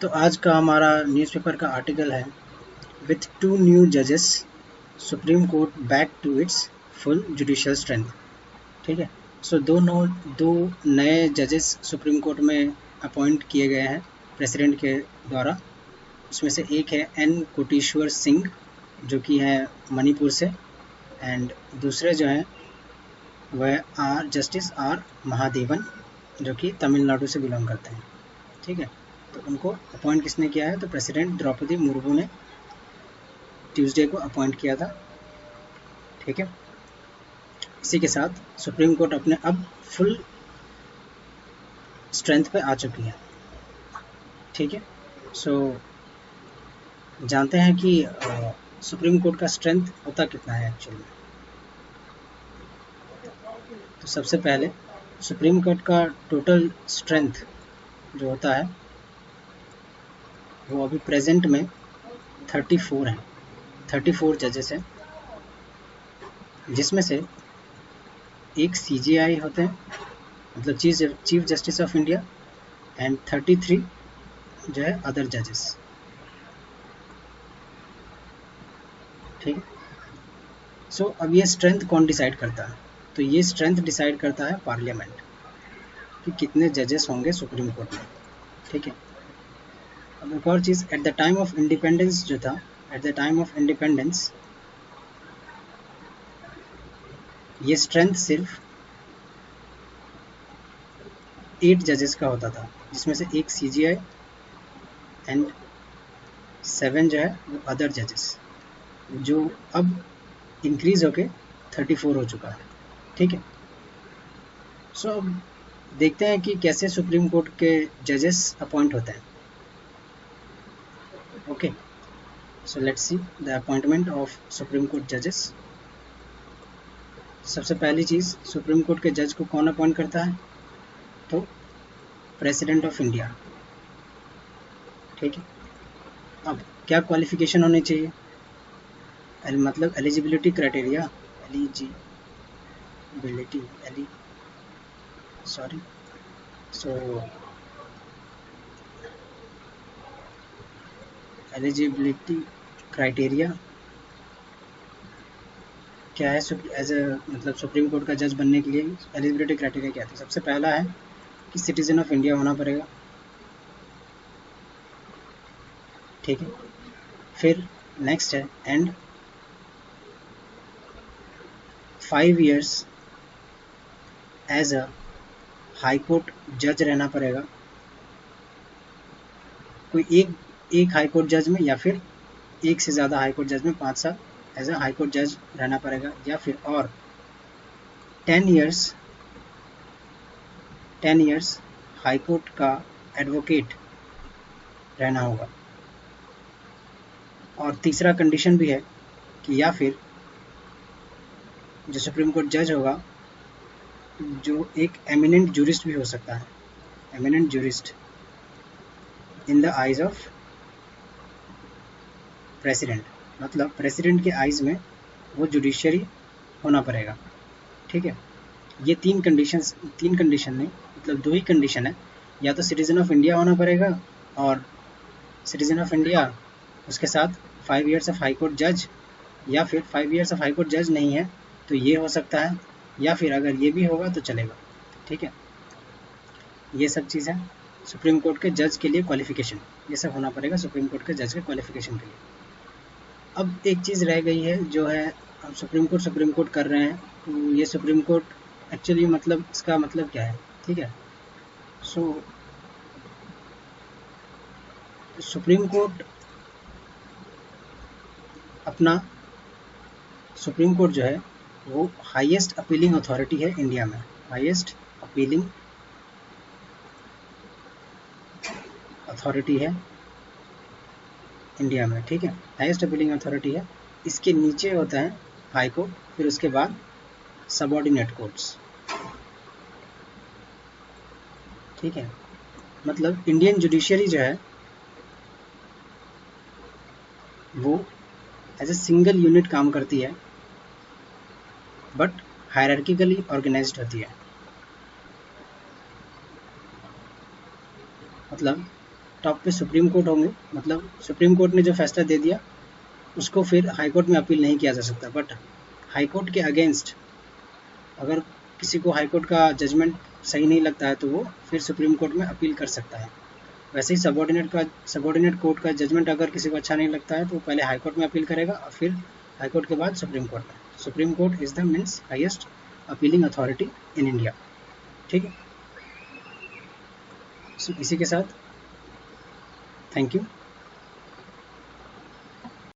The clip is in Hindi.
तो आज का हमारा न्यूज़पेपर का आर्टिकल है विथ 2 न्यू जजेस supreme court back to its full judicial strength. ठीक है। सो दो नए जजेस सुप्रीम कोर्ट में अपॉइंट किए गए हैं प्रेसिडेंट के द्वारा। उसमें से एक है एन कोटेश्वर सिंह जो कि है मणिपुर से, एंड दूसरे जो हैं वह जस्टिस आर महादेवन जो कि तमिलनाडु से बिलोंग करते हैं। ठीक है। तो उनको अपॉइंट किसने किया है? तो प्रेसिडेंट द्रौपदी मुर्मू ने ट्यूसडे को अपॉइंट किया था। ठीक है। इसी के साथ सुप्रीम कोर्ट अपने अब फुल स्ट्रेंथ पे आ चुकी है। ठीक है। सो जानते हैं कि सुप्रीम कोर्ट का स्ट्रेंथ होता कितना है एक्चुअली में। तो सबसे पहले सुप्रीम कोर्ट का टोटल स्ट्रेंथ जो होता है वो अभी प्रेजेंट में 34 है, 34 जजेस हैं, जिसमें से एक CJI होते हैं, मतलब chief justice of India, and 33 जो है अदर जजेस। ठीक है। सो अब ये स्ट्रेंथ कौन डिसाइड करता है? तो ये स्ट्रेंथ डिसाइड करता है पार्लियामेंट कि कितने जजेस होंगे सुप्रीम कोर्ट में। ठीक है। अब एक और चीज़, at the time of independence जो था, at the time of independence ये स्ट्रेंथ सिर्फ 8 जजेस का होता था, जिसमें से एक CJI एंड 7 जो है वो अदर जजेस, जो अब इंक्रीज होके 34 हो चुका है। ठीक है। सो अब देखते हैं कि कैसे सुप्रीम कोर्ट के जजेस अपॉइंट होते हैं। Okay, so let's see the appointment of supreme court जजेस। सबसे पहली चीज़, सुप्रीम कोर्ट के जज को कौन अपॉइंट करता है? तो प्रेसिडेंट ऑफ इंडिया। ठीक है। अब क्या क्वालिफिकेशन होनी चाहिए? मतलब eligibility criteria, eligibility sorry so eligibility criteria क्या है? एज ए मतलब सुप्रीम कोर्ट का जज बनने के लिए एलिजिबिलिटी क्राइटेरिया क्या था? सबसे पहला है कि सिटीजन ऑफ इंडिया होना पड़ेगा। ठीक है। फिर नेक्स्ट है and 5 years as a high court जज रहना पड़ेगा। कोई एक हाई कोर्ट जज में, या फिर एक से ज़्यादा हाई कोर्ट जज में 5 साल एज अ हाई कोर्ट जज रहना पड़ेगा, या फिर और 10 years हाई कोर्ट का एडवोकेट रहना होगा। और तीसरा कंडीशन भी है कि या फिर जो सुप्रीम कोर्ट जज होगा जो एक एमिनेंट जूरिस्ट भी हो सकता है, eminent jurist in the eyes of president, मतलब प्रेसिडेंट के आइज में वो जुडिशियरी होना पड़ेगा। ठीक है। ये तीन कंडीशन नहीं, मतलब 2 ही कंडीशन है। या तो सिटीजन ऑफ इंडिया होना पड़ेगा, और सिटीजन ऑफ इंडिया उसके साथ 5 years ऑफ हाई कोर्ट जज, या फिर 5 years ऑफ हाई कोर्ट जज नहीं है तो ये हो सकता है, या फिर अगर ये भी होगा तो चलेगा। ठीक है। ये सब चीज़ें सुप्रीम कोर्ट के जज के लिए क्वालिफिकेशन, ये सब होना पड़ेगा सुप्रीम कोर्ट के जज के क्वालिफिकेशन के लिए। अब एक चीज़ रह गई है जो है, हम सुप्रीम कोर्ट कर रहे हैं, तो ये सुप्रीम कोर्ट एक्चुअली मतलब इसका मतलब क्या है? ठीक है। सो सुप्रीम कोर्ट अपना सुप्रीम कोर्ट जो है वो हाईएस्ट अपीलिंग अथॉरिटी है इंडिया में, हाईएस्ट अपीलिंग अथॉरिटी है इंडिया में। ठीक है। हाईएस्ट अपीलिंग अथॉरिटी है। इसके नीचे होता है हाई कोर्ट, फिर उसके बाद सबऑर्डिनेट कोर्ट्स। ठीक है। मतलब इंडियन जुडिशियरी जो है वो एज ए सिंगल यूनिट काम करती है, बट हायरार्किकली ऑर्गेनाइज्ड होती है। मतलब टॉप पे सुप्रीम कोर्ट होंगे, मतलब सुप्रीम कोर्ट ने जो फैसला दे दिया उसको फिर हाई कोर्ट में अपील नहीं किया जा सकता। बट हाई कोर्ट के अगेंस्ट अगर किसी को हाई कोर्ट का जजमेंट सही नहीं लगता है तो वो फिर सुप्रीम कोर्ट में अपील कर सकता है। वैसे ही सबॉर्डिनेट कोर्ट का जजमेंट अगर किसी को अच्छा नहीं लगता है तो पहले हाई कोर्ट में अपील करेगा और फिर हाई कोर्ट के बाद सुप्रीम कोर्ट में। Supreme court is the means highest appealing authority in India. ठीक है, इसी के साथ थैंक यू।